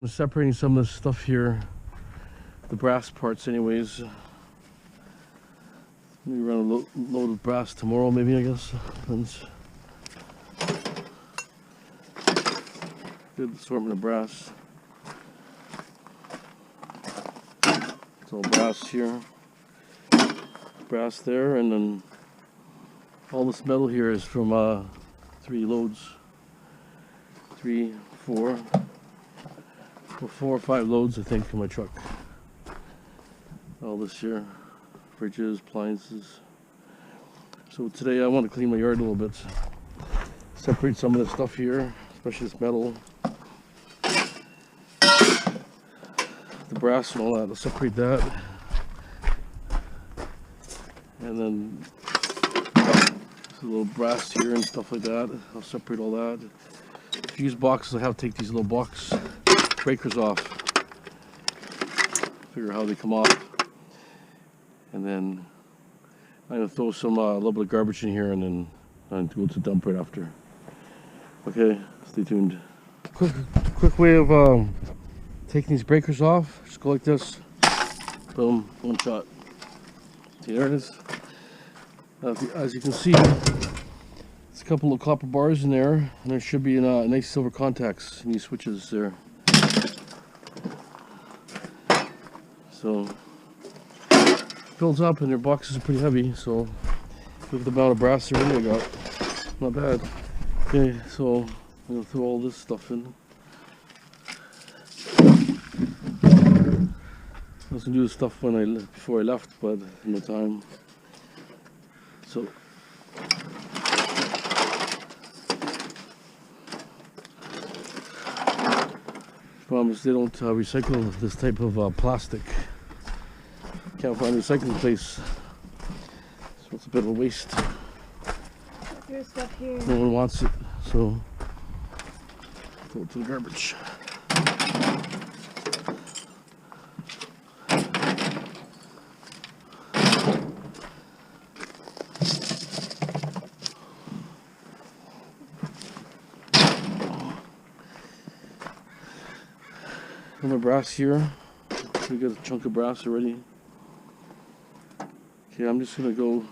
I'm separating some of this stuff here, the brass parts anyways. Maybe run a load of brass tomorrow, maybe, I guess. Depends. Good assortment of brass. It's all brass here, brass there, and then all this metal here is from 3 loads. 3, 4, 4 or 5 loads, I think, in my truck. All this here, fridges, appliances. So today I want to clean my yard a little bit. Separate some of the stuff here, especially this metal. The brass and all that, I'll separate that. And then there's a little brass here and stuff like that. I'll separate all that. Fuse boxes, I have to take these little box breakers off. Figure how they come off. And then I'm going to throw some a little bit of garbage in here and then I'm going to go to dump right after. Okay, stay tuned. Quick way of taking these breakers off. Just go like this. Boom, one shot. See, there it is. As you can see, there's a couple of copper bars in there, and there should be nice silver contacts in these switches there. So fills up, and their boxes are pretty heavy. So look at the amount of brass there I got. Not bad. Okay, so I'm gonna throw all this stuff in. I was gonna do the stuff before I left, but no time. So promise they don't recycle this type of plastic. Can't find a recycling place, so it's a bit of a waste. There's stuff here. No one wants it, so throw it to the garbage. And my brass here. We got a chunk of brass already. Okay, I'm just gonna go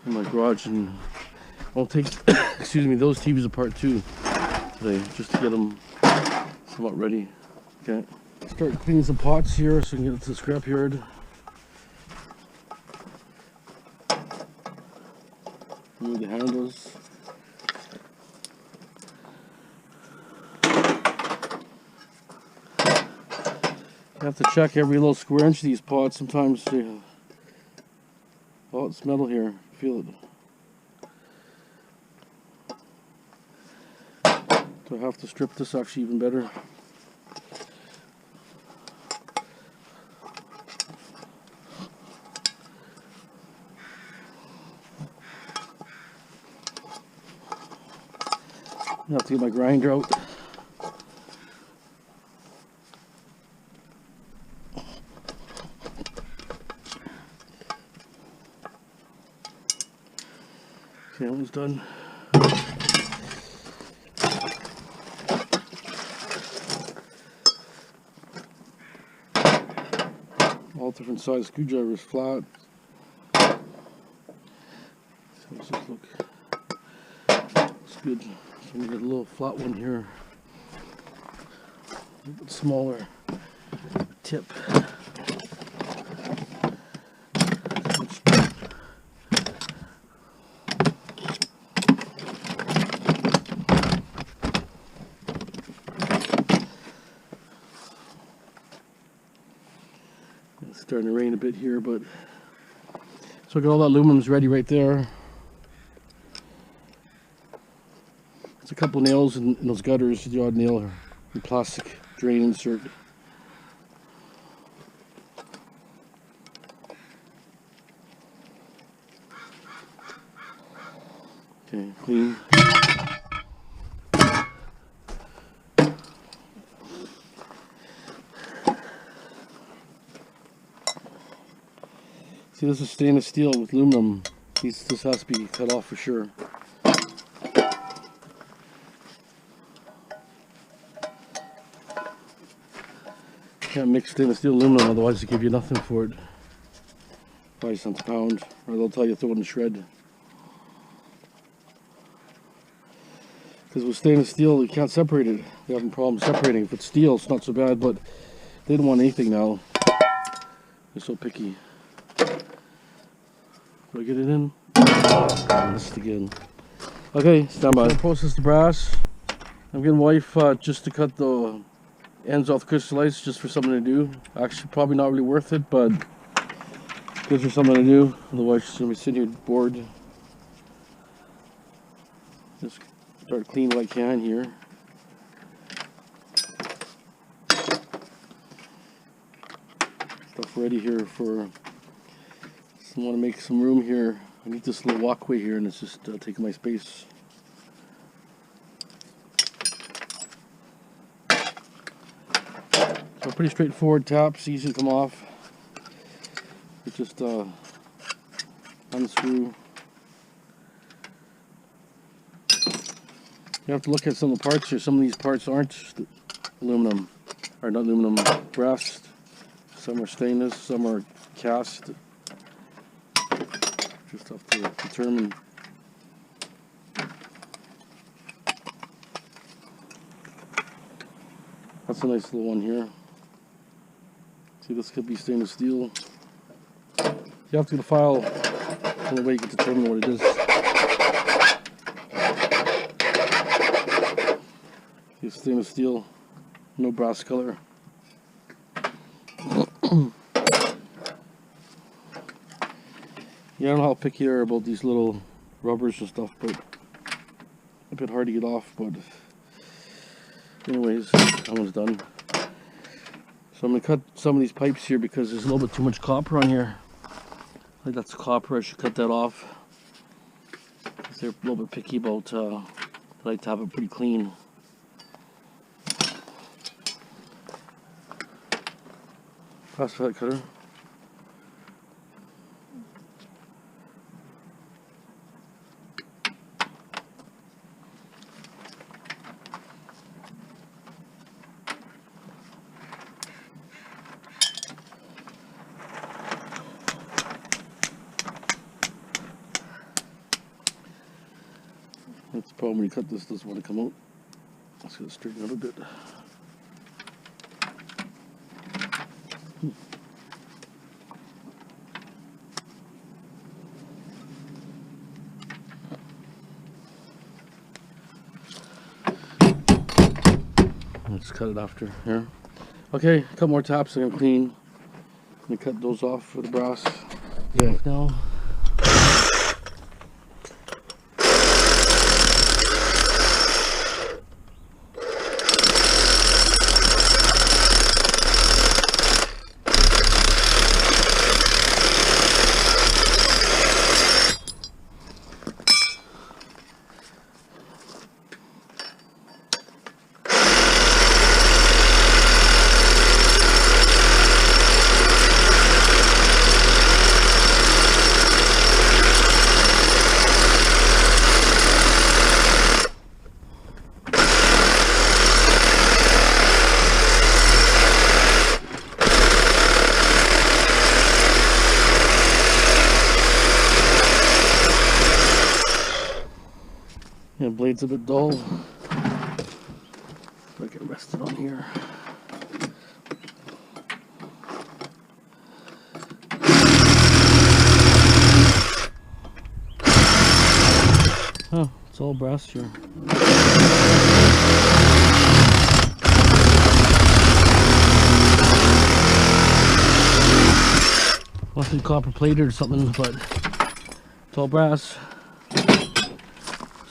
in my garage and I'll take excuse me, those TVs apart too today, just to get them somewhat ready. Okay, start cleaning some pots here so we can get it to the scrapyard. Remove the handles. You have to check every little square inch of these pots. Sometimes oh, it's metal here. Feel it. Do I have to strip this actually even better? I have to get my grinder out. Okay, that one's done. All different size screwdrivers, flat. So let's just look. It's good. So we got a little flat one here. A little bit smaller tip. It's starting to rain a bit here, but so I got all that aluminum's ready right there. There's a couple nails in those gutters, the odd nail and plastic drain insert. Okay, clean. See, this is stainless steel with aluminum. This has to be cut off for sure. can't mix stainless steel aluminum, otherwise they give you nothing for it. 5 cents a pound, or they'll tell you throw it in the shred. Because with stainless steel, you can't separate it. They're having problems separating. If it's steel, it's not so bad, but they don't want anything now. They're so picky. Do I get it in? Missed again. Okay, stand by. Process the brass. I'm getting wife just to cut the ends off the crystal ice, just for something to do. Actually, probably not really worth it, but good for something to do. Otherwise, she's gonna be sitting here bored. Just start clean what I can here. Stuff ready here for. I want to make some room here. I need this little walkway here, and it's just taking my space. So pretty straightforward taps, easy to come off. You just unscrew. You have to look at some of the parts here. Some of these parts aren't aluminum, or not aluminum, brass. Some are stainless, some are cast. Just have to determine. That's a nice little one here. See, this could be stainless steel. You have to get a file, the only way you can determine what it is. See, stainless steel, no brass color. Yeah, I don't know how picky you are about these little rubbers and stuff, but a bit hard to get off. But anyways, that one's done. So I'm going to cut some of these pipes here because there's a little bit too much copper on here. I think that's copper. I should cut that off. They're a little bit picky about, I like to have it pretty clean. Pass that cutter. That's the problem when you cut this, doesn't want to come out. Let's get it straightened out a bit. Let's cut it after here. Okay, a couple more taps and I'm clean. I'm gonna cut those off for the brass. Okay, now. Yeah, blade's a bit dull. So I can rest it on here. Oh, it's all brass here. Must be copper plated or something, but it's all brass.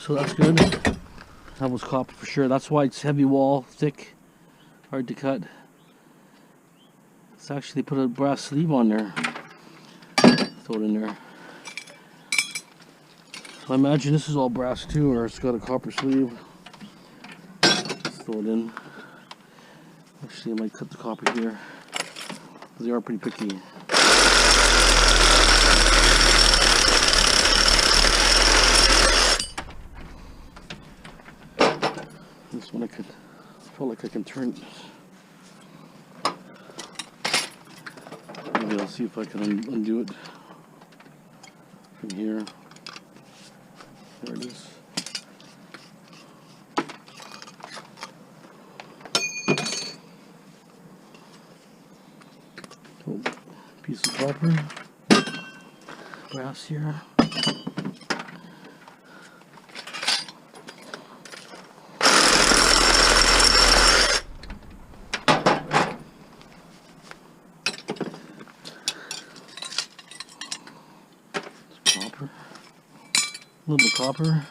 So that's good. That was copper for sure. That's why it's heavy wall, thick, hard to cut. Let's actually put a brass sleeve on there. Throw it in there. So I imagine this is all brass too, or it's got a copper sleeve. Let's throw it in. Actually, I might cut the copper here. They are pretty picky. This one I feel like I can turn. Maybe I'll see if I can undo it from here. There it is. Oh, piece of copper. Brass here. Copper. A little bit of copper.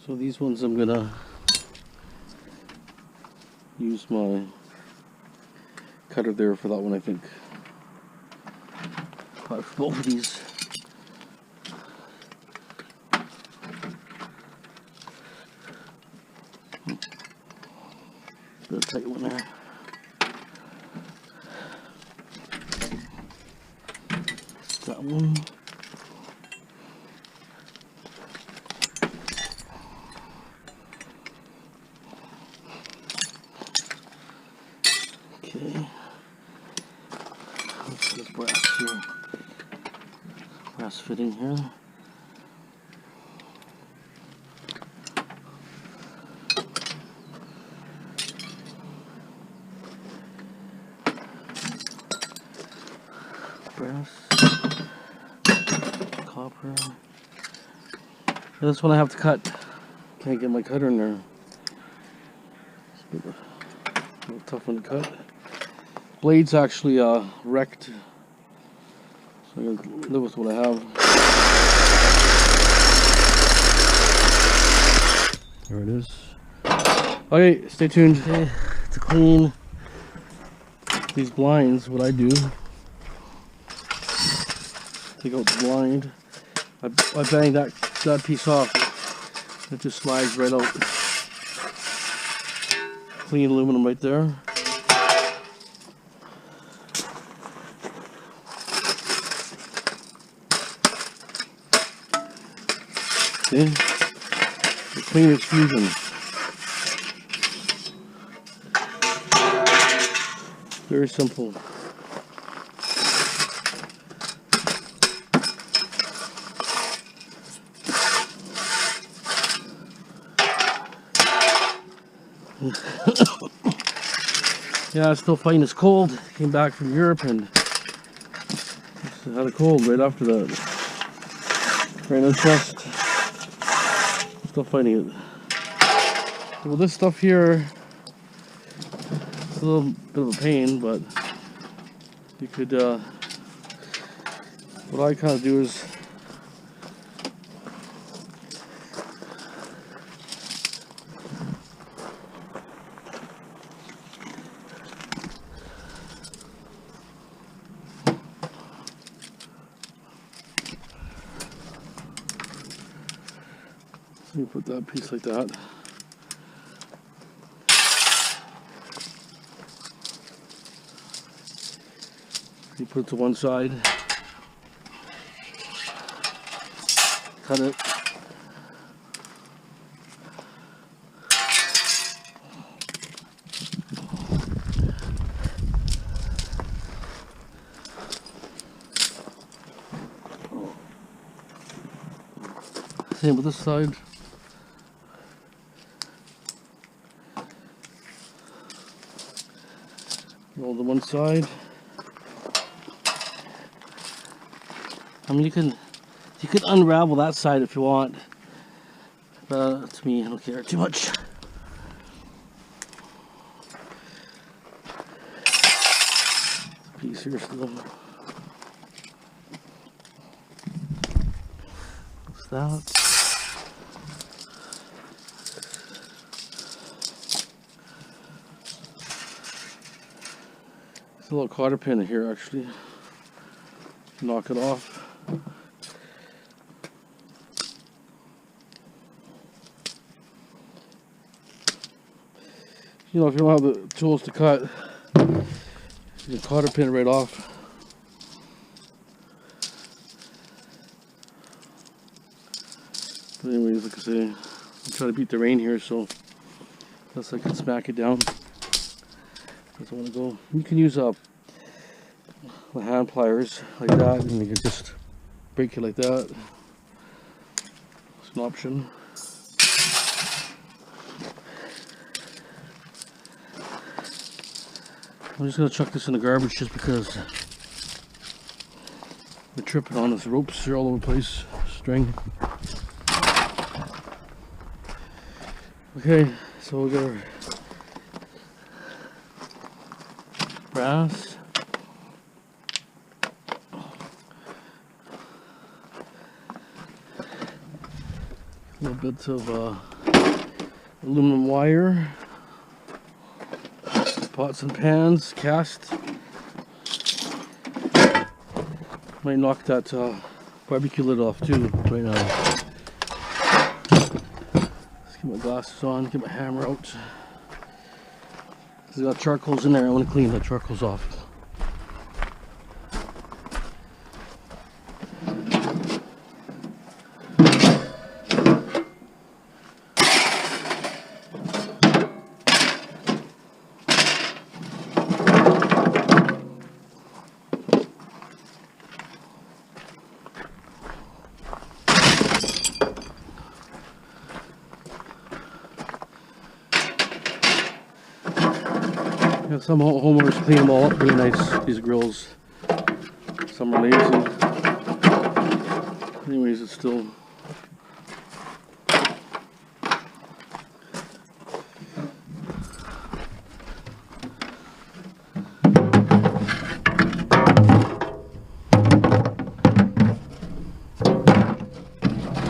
So these ones I'm gonna use my cutter there for that one, I think. Probably for both of these. Bit of tight one there. That one. Okay. Let's get brass here. Brass fitting here. Brass. Copper. This one I have to cut. Can't get my cutter in there. It's a little tough one to cut. Blade's actually wrecked, so I gotta live with what I have. There it is. Okay, stay tuned. Okay, to clean these blinds, what I do, take out the blind. I bang that piece off. It just slides right out. Clean aluminum right there. See? The clean extrusion. Very simple. Yeah, I'm still fighting this cold. Came back from Europe and had a cold right after that. Right on the chest. Still fighting it. Well, this stuff here, it's a little bit of a pain, but you could, what I kind of do is you put that piece like that. You put it to one side. Cut it. Same with this side. Roll to one side. I mean, you can unravel that side if you want, but to me, I don't care too much. Piece here still. What's that? A little cotter pin here, actually. Knock it off. you know, if you don't have the tools to cut, you can cotter pin it right off. But anyways, like I say, I'm trying to beat the rain here, so unless I can smack it down. Doesn't want to go. You can use the hand pliers like that, and you can just break it like that. It's an option. I'm just gonna chuck this in the garbage just because we're tripping on this ropes here all over the place, string. Okay, so we got our brass. A little bit of aluminum wire. Pots and pans, cast. Might knock that barbecue lid off too right now. Let's get my glasses on, get my hammer out. There's got charcoals in there, I want to clean the charcoals off. Yeah, some homeowners clean them all up really nice, these grills. Some are lazy. Anyways, it's still...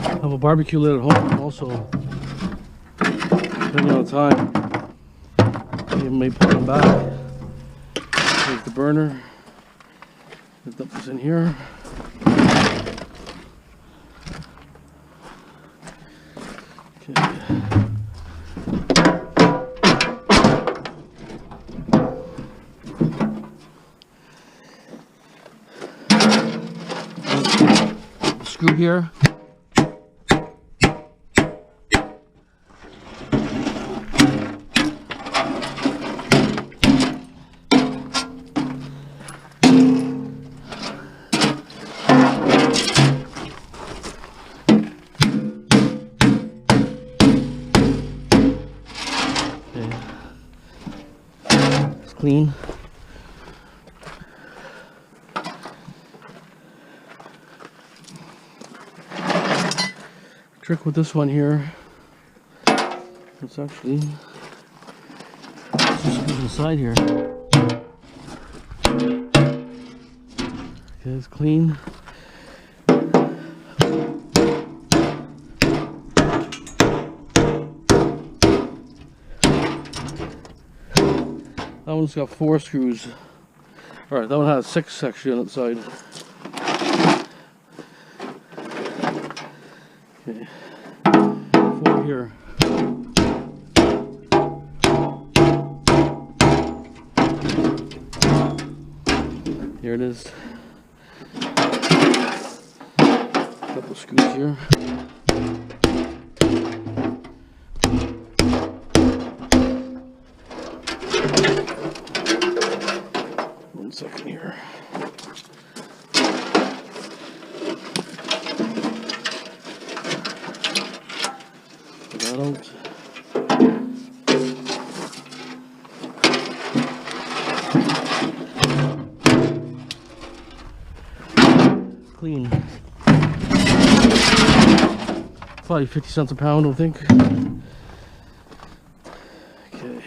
I have a barbecue lid at home also, depending on the time. You may put them back. There's the burner. Let's dump this in here. Okay. The screw here. Clean. Trick with this one here, it's actually just goes inside here. Okay, it's clean. That one's got 4 screws. Alright, that one has 6 actually on its side. Okay. 4 here. Here it is. Couple screws here. Second here. Put that out. Clean. Probably 50 cents a pound, I think. Okay.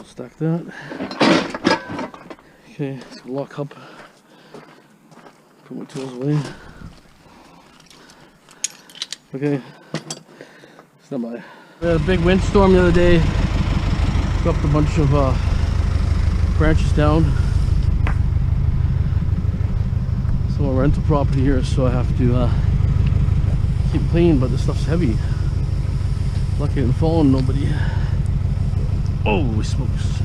Stack that. Okay, let's lock up. Put my tools away. Okay, stand by. We had a big windstorm the other day. Dropped a bunch of branches down. So So a rental property here, so I have to keep clean, but this stuff's heavy. Lucky I didn't fall on nobody. Holy smokes.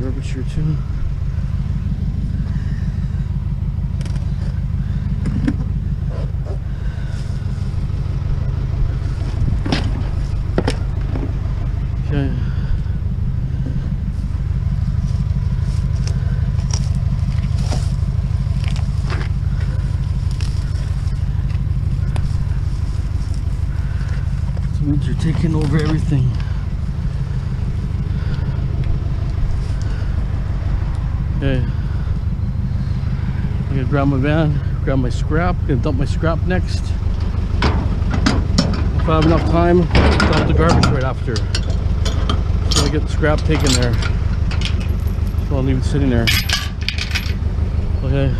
Garbage here too. Okay. These weeds are taking over everything. Okay, I'm gonna grab my van, grab my scrap, gonna dump my scrap next. If I have enough time, dump the garbage right after. So I get the scrap taken there. So I'll leave it sitting there. Okay.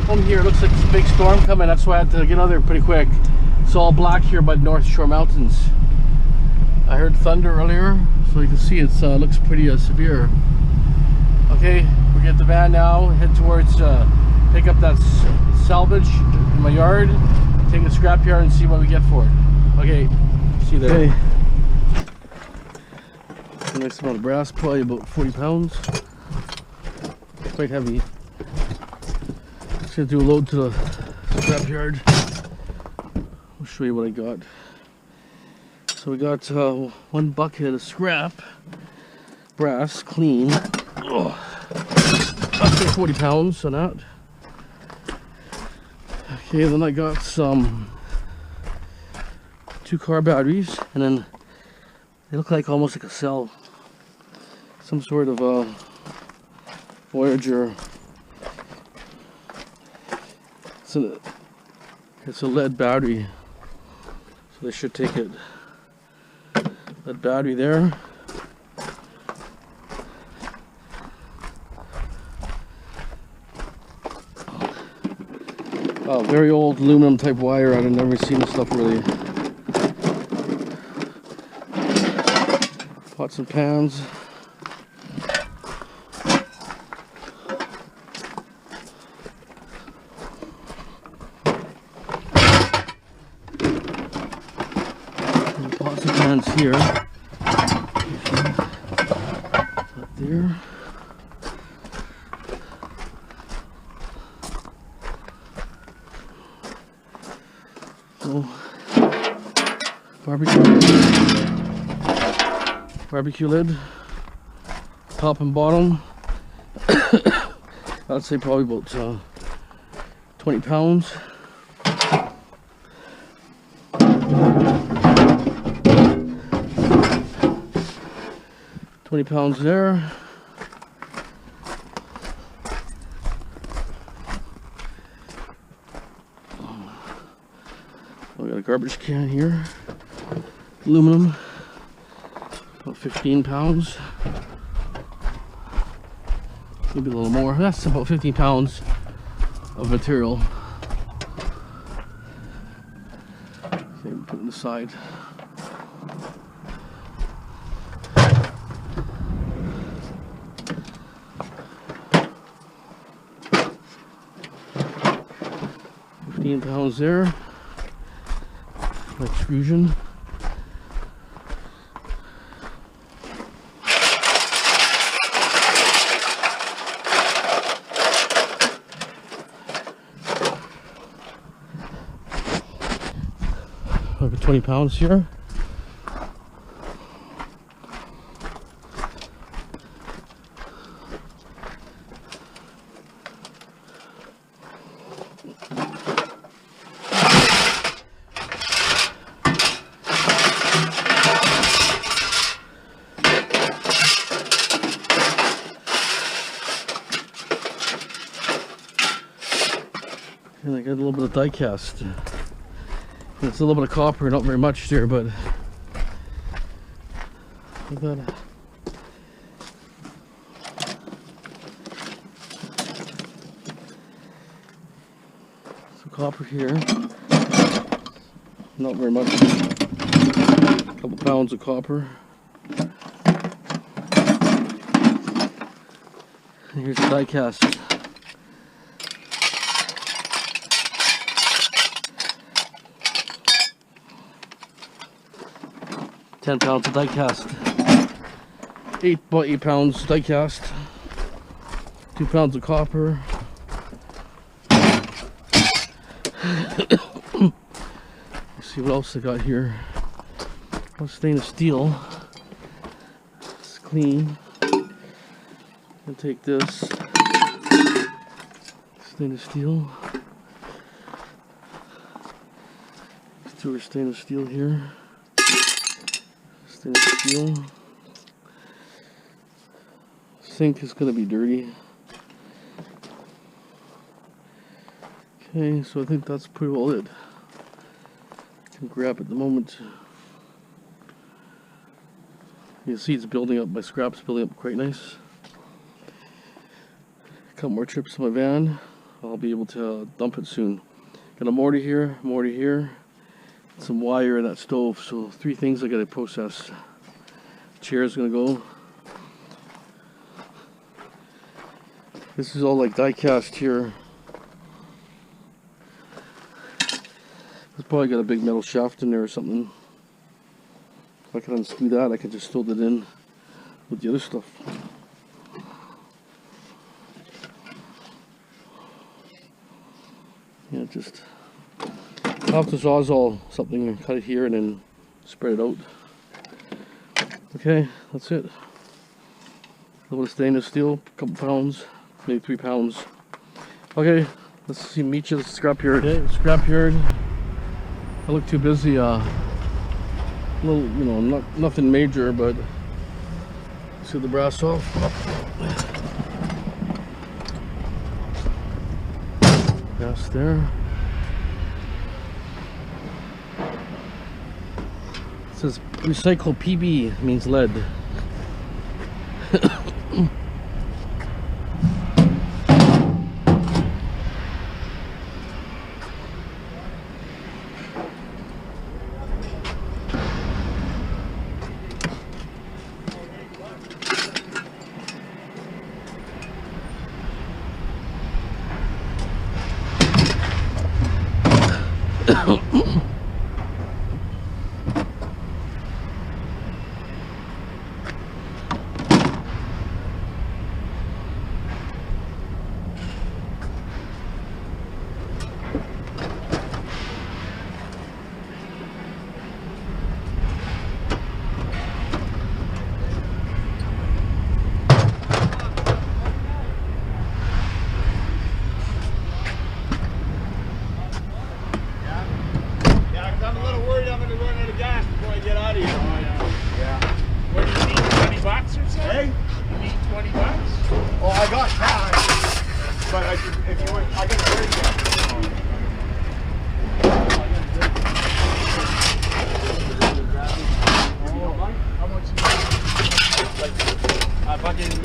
Home here, looks like it's a big storm coming, that's why I had to get out there pretty quick. It's all black here by the North Shore Mountains. I heard thunder earlier, so you can see it looks pretty severe. Okay, we get the van now, head towards pick up that salvage in my yard, take a scrapyard and see what we get for it. Okay, see you there. Okay. A nice amount of brass, probably about 40 pounds. Quite heavy. Just gonna do a load to the scrapyard. I'll show you what I got. So we got one bucket of scrap, brass, clean. Oh, I'd say 40 pounds on that. Okay, then I got some 2 car batteries, and then they look like almost like a cell, some sort of Voyager. It's a lead battery, so they should take it. That battery there. Oh, very old aluminum type wire. I've never seen this stuff really. Pots and pans. Pots and pans here. Up there. So, barbecue lid, top and bottom. I'd say probably about 20 pounds. £20 there. We got a garbage can here, aluminum, about 15 pounds, maybe a little more. That's about 15 pounds of material. Okay, put it on the side. £15 there. extrusion. Over 20 pounds here. And I got a little bit of die cast. It's a little bit of copper, not very much there, but I got some copper here. Not very much. A couple pounds of copper. And here's the die cast. £10 of die cast. 8 by 8 pounds die cast. 2 pounds of copper. Let's see what else I got here. Oh, stainless steel. It's clean. I'll take this. Stainless steel. These two are stainless steel here. Stainless steel. Sink is going to be dirty. Okay, so I think that's pretty well it. I can grab at the moment. You can see it's building up, my scrap's building up quite nice. A couple more trips to my van. I'll be able to dump it soon. Got a mortar here, some wire in that stove, so 3 things I gotta process. Chair's gonna go. This is all like die cast here. It's probably got a big metal shaft in there or something. If I can unscrew that, I can just throw that in with the other stuff. Yeah, just I'll have to sawzall something and cut it here and then spread it out. Okay, that's it. A little stainless steel, a couple pounds, maybe 3 pounds. Okay, let's see, meet you at the scrapyard. Okay, scrapyard. I look too busy. Little, you know, nothing major, but see the brass off. Brass there. It says recycle PB, means lead.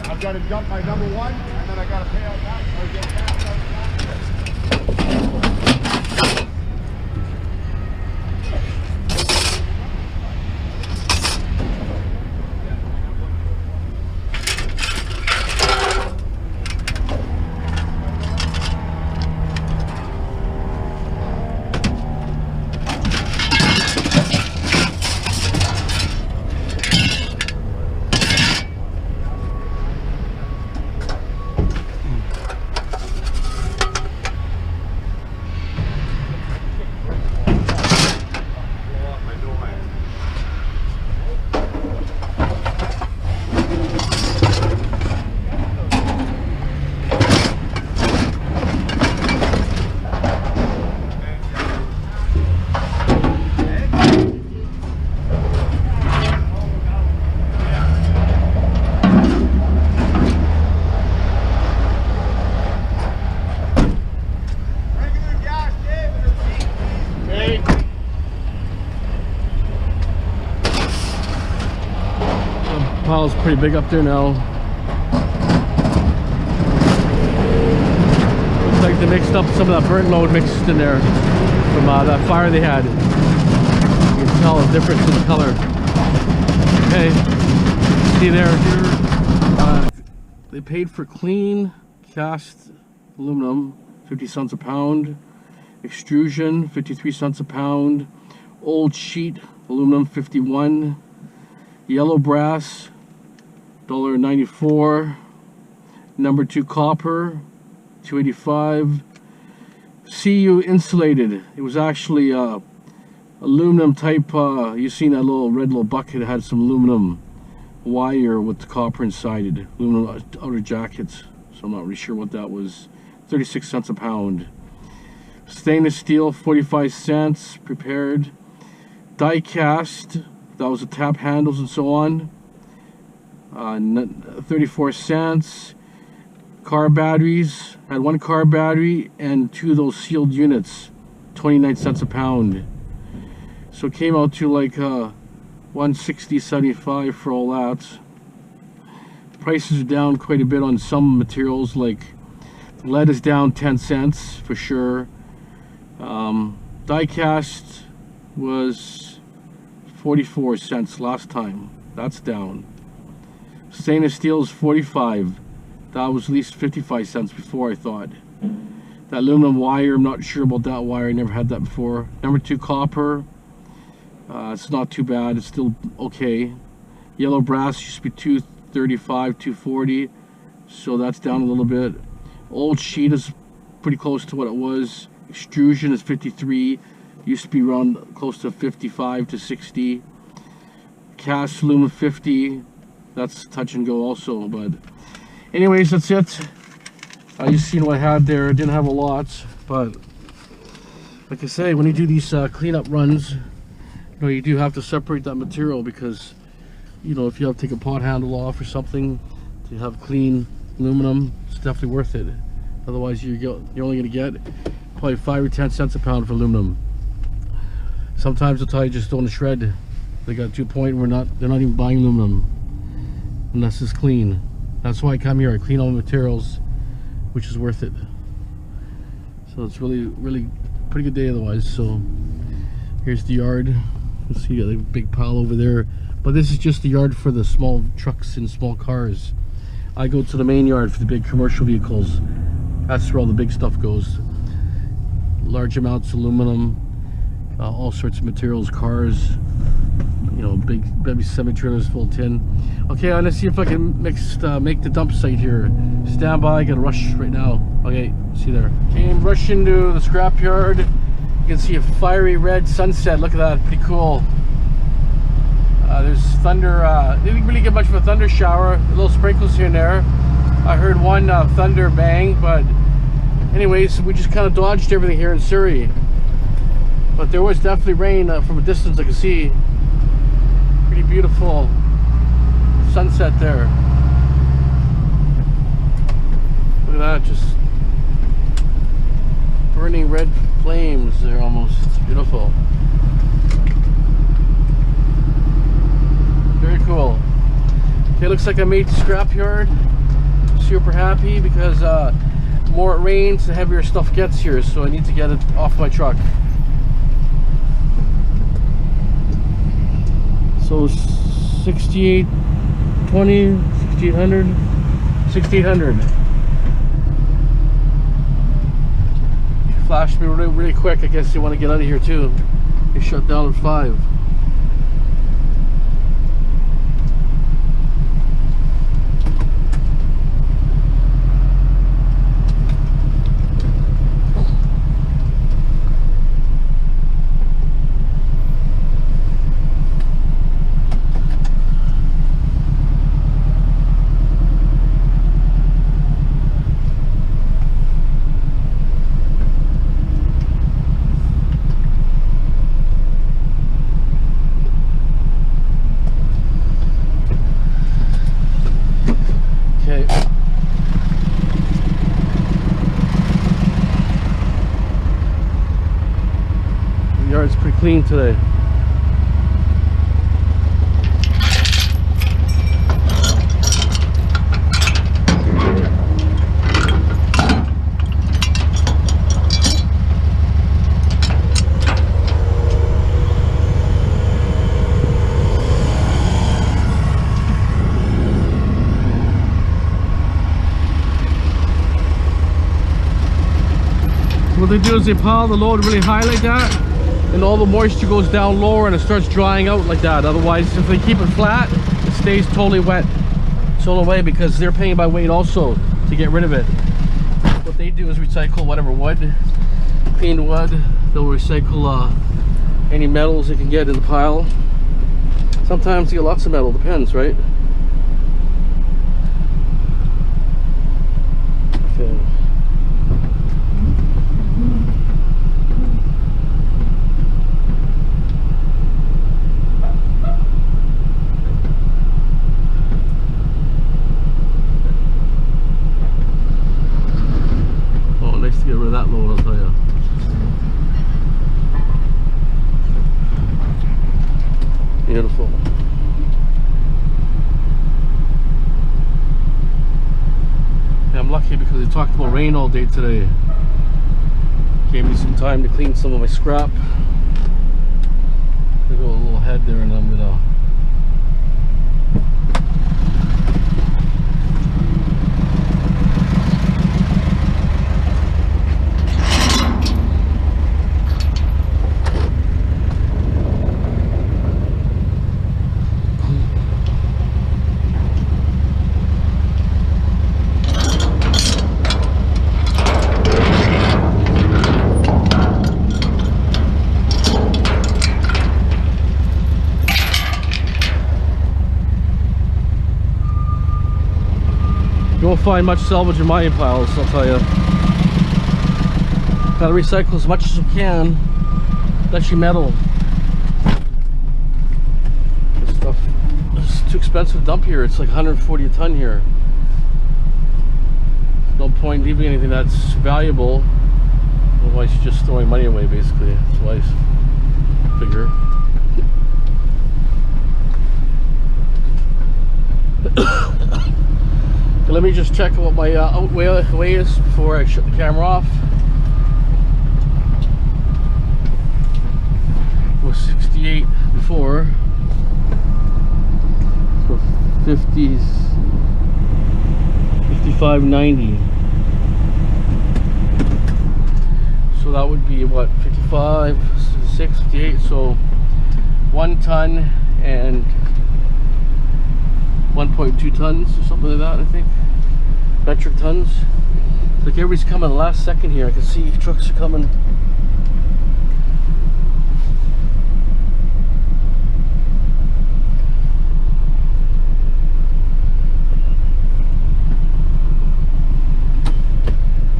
I've got to dump my number 1, and then I got to pay out that or get that. pile's pretty big up there now. Looks like they mixed up some of that burnt load mixed in there from that fire they had. You can tell the difference in the color. Okay, see there, here, they paid for clean cast aluminum, 50 cents a pound. Extrusion, 53 cents a pound. Old sheet aluminum, 51. Yellow brass, $1.94. Number 2 copper, $2.85. CU insulated. It was actually aluminum type. You seen that little bucket that had some aluminum wire with the copper inside it. Aluminum outer jackets. So I'm not really sure what that was. 36 cents a pound. Stainless steel, 45 cents prepared. Die cast, that was the tap handles and so on, 34 cents. Car batteries, had 1 car battery and 2 of those sealed units, 29 cents a pound. So it came out to like $160.75 for all that. Prices are down quite a bit on some materials, like lead is down 10 cents for sure. Die cast was 44 cents last time. That's down. Stainless steel is 45. That was at least 55 cents before, I thought. That aluminum wire, I'm not sure about that wire. I never had that before. Number 2 copper. It's not too bad. It's still okay. Yellow brass used to be $2.35, $2.40. So that's down a little bit. Old sheet is pretty close to what it was. Extrusion is 53. Used to be around close to 55 to 60. Cast aluminum 50. That's touch and go also. But anyways, that's it. You seen what I had there. Didn't have a lot, but like I say, when you do these cleanup runs, you do have to separate that material, because if you have to take a pot handle off or something to have clean aluminum, it's definitely worth it. Otherwise, you're only going to get probably 5 or 10 cents a pound for aluminum. Sometimes they'll tell you just don't shred. They got to a point where they're not even buying aluminum unless it's clean. That's why I come here. I clean all the materials, which is worth it. So it's really pretty good day otherwise. So here's the yard. You see, you got a big pile over there, but this is just the yard for the small trucks and small cars. I go to the main yard for the big commercial vehicles. That's where all the big stuff goes. Large amounts of aluminum, all sorts of materials, cars, big baby semi-trailers full of tin. Okay, I'm gonna see if I can make the dump site here. Stand by, gotta rush right now. Okay, see you there. Okay, I'm rushing to the scrapyard. You can see a fiery red sunset. Look at that, pretty cool. There's thunder. Didn't really get much of a thunder shower. Little sprinkles here and there. I heard one thunder bang, but anyways, we just kind of dodged everything here in Surrey. But there was definitely rain from a distance. I could see. Pretty beautiful sunset there. Look at that, just burning red flames there almost. It's beautiful. Very cool. Okay, looks like I made the scrapyard. Super happy because the more it rains, the heavier stuff gets here, so I need to get it off my truck. So 6820, 6800, 6800. Flashed me really quick. I guess you want to get out of here too. It shut down at 5. Yard's pretty clean today. what they do is they pile the load really high like that, and all the moisture goes down lower and it starts drying out like that. Otherwise, if they keep it flat, it stays totally wet. It's all the way because they're paying by weight also to get rid of it. What they do is recycle whatever wood, clean wood. They'll recycle any metals they can get in the pile. Sometimes you get lots of metal, depends, right? Okay. Oh, nice to get rid of that load, I'll tell you. Beautiful. Yeah, I'm lucky because they talked about rain all day today. Gave me some time to clean some of my scrap. There's a little head there, and I'm gonna You won't find much salvage in my piles, I'll tell you. Gotta recycle as much as you can, especially metal. This stuff is too expensive to dump here. It's like 140 a ton here. There's no point leaving anything that's valuable. Otherwise you're just throwing money away basically. That's what I figure. Let me just check what my outweigh is before I shut the camera off. It was 68 before. So 50s, 55.90. So that would be what, 55, 56, 58. So 1 ton and 1.2 tons or something like that, I think. Metric tons. Look, everybody's coming the last second here. I can see trucks are coming.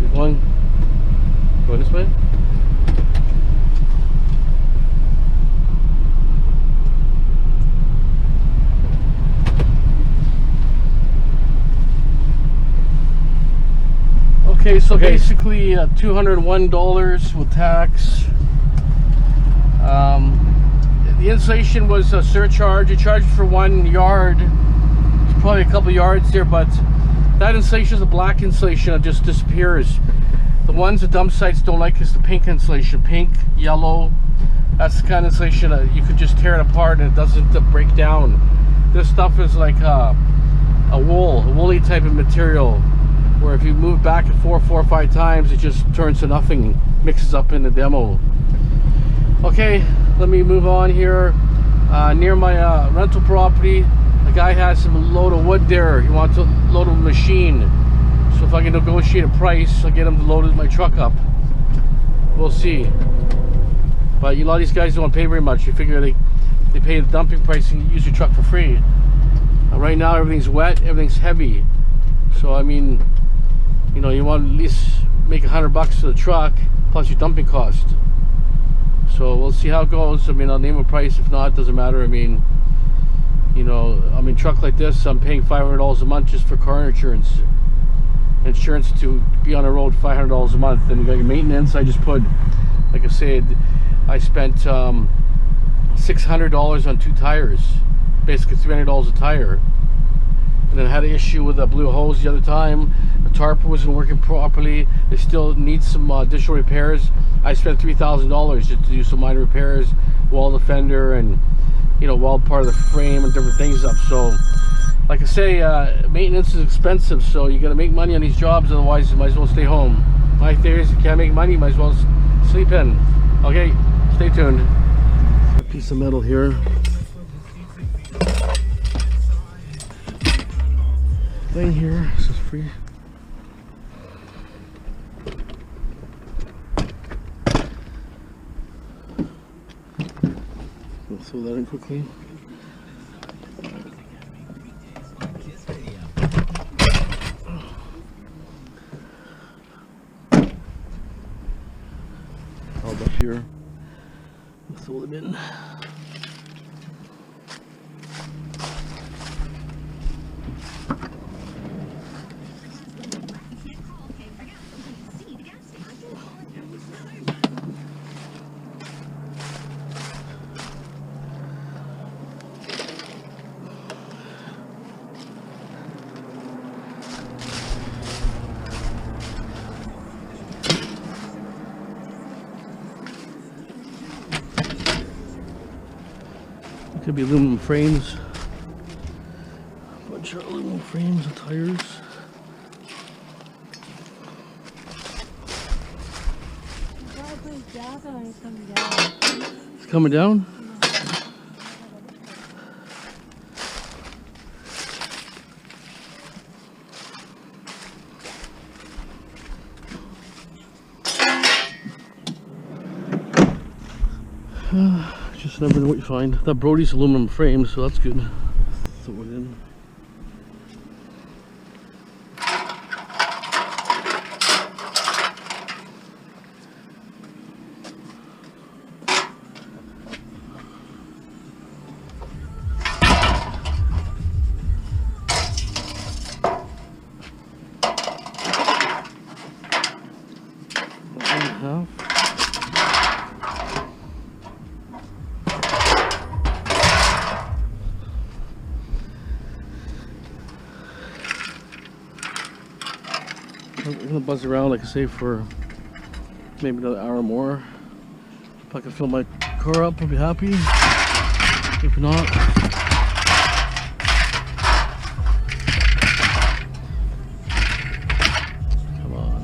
You're going this way? Okay, so basically $201 with tax. The insulation was a surcharge. You charged for 1 yard. It's probably a couple yards there, but that insulation is a black insulation. It just disappears. The ones at dump sites don't like is the pink insulation. Pink, yellow. That's the kind of insulation that you could just tear it apart and it doesn't break down. This stuff is like a woolly type of material, where if you move back and forth 4 or 5 times, it just turns to nothing, mixes up in the demo. Okay, let me move on here. Near my rental property, the guy has some load of wood there. He wants to load a machine. So if I can negotiate a price, I'll get him to load my truck up. We'll see. But a lot of these guys don't pay very much. You figure they pay the dumping price and use your truck for free. Right now everything's wet, everything's heavy. So I mean, you know, you want to at least make $100 for the truck plus your dumping cost. So we'll see how it goes. I mean, I'll name a price. If not, it doesn't matter. I mean, you know, I mean, truck like this, I'm paying $500 a month just for car insurance. Insurance to be on the road, $500 a month. Then you got your maintenance. I just put, like I said, I spent $600 on 2 tires, basically $300 a tire. And then I had an issue with a blue hose the other time. The tarp wasn't working properly. They still need some additional repairs. I spent $3,000 just to do some minor repairs, wall defender, and you know, weld part of the frame and different things up. So, like I say, maintenance is expensive. So you got to make money on these jobs. Otherwise, you might as well stay home. My theory is if you can't make money, you might as well sleep in. Okay, stay tuned. A piece of metal here. Thing here, this is free. We'll throw that in quickly. Held up here. We'll throw it in. Could be aluminum frames. A bunch of aluminum frames and tires. It's coming down? Just never know what you find. That Brody's aluminum frame, so that's good. Throw it in. I'm gonna buzz around, like I say, for maybe another hour more. If I can fill my car up, I'll be happy. If not, come on.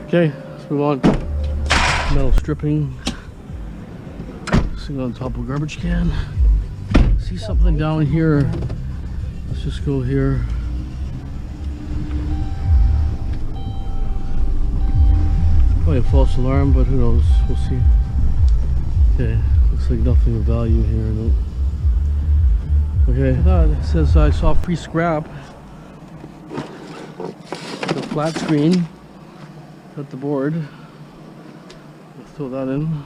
Okay, let's move on. Metal stripping. Sitting on top of a garbage can. See something down here. Let's just go here. Probably a false alarm, but who knows? We'll see. Okay, looks like nothing of value here. No. Okay, it says I saw free scrap. The flat screen. At the board. Let's throw that in.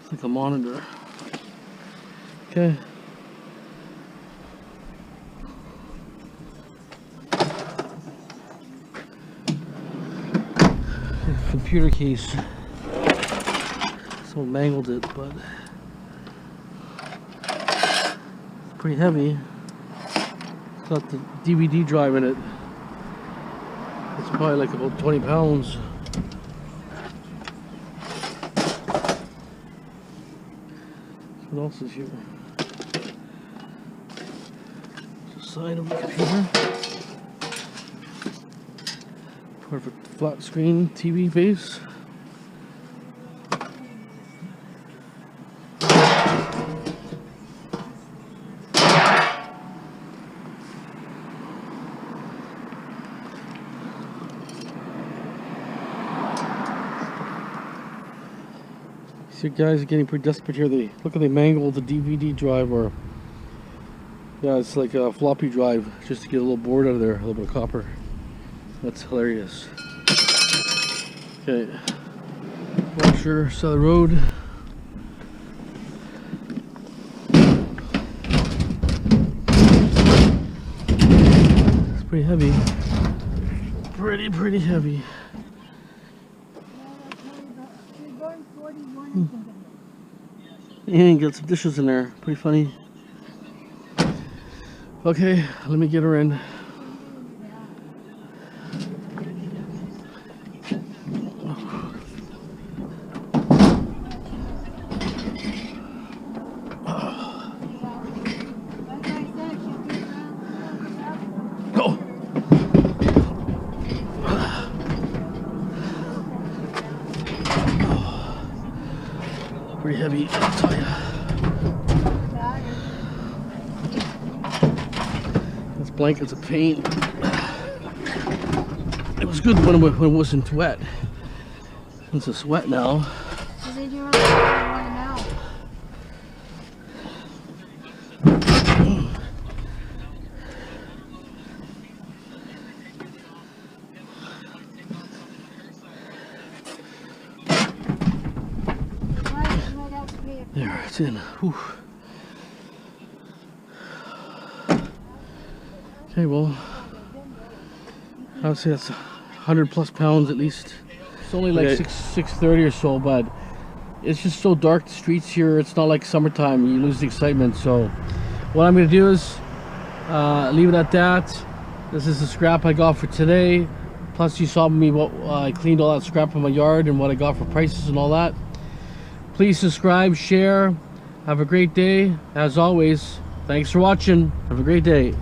It's like a monitor. Okay. Computer case. Someone mangled it, but it's pretty heavy. It's got the DVD drive in it. It's probably like about 20 pounds. What else is here? There's a side of the computer. Perfect flat screen TV base. See, guys are getting pretty desperate here. They look like they mangled the DVD drive, or yeah, it's like a floppy drive, just to get a little board out of there, a little bit of copper. That's hilarious. Okay, washer, side of the road. It's pretty heavy. Pretty heavy. And got some dishes in there. Pretty funny. Okay, let me get her in. Oh. Pretty heavy, I'll tell you. This blanket's a pain. It was good when it wasn't wet. Since it's wet now. There, it's in. Whew. Okay, well, I would say that's 100 plus pounds at least. It's only like 6:30 or so, but it's just so dark, the streets here. It's not like summertime, you lose the excitement. So what I'm gonna do is leave it at that. This is the scrap I got for today. Plus you saw me what I cleaned all that scrap in my yard and what I got for prices and all that. Please subscribe, share. Have a great day. As always, thanks for watching. Have a great day.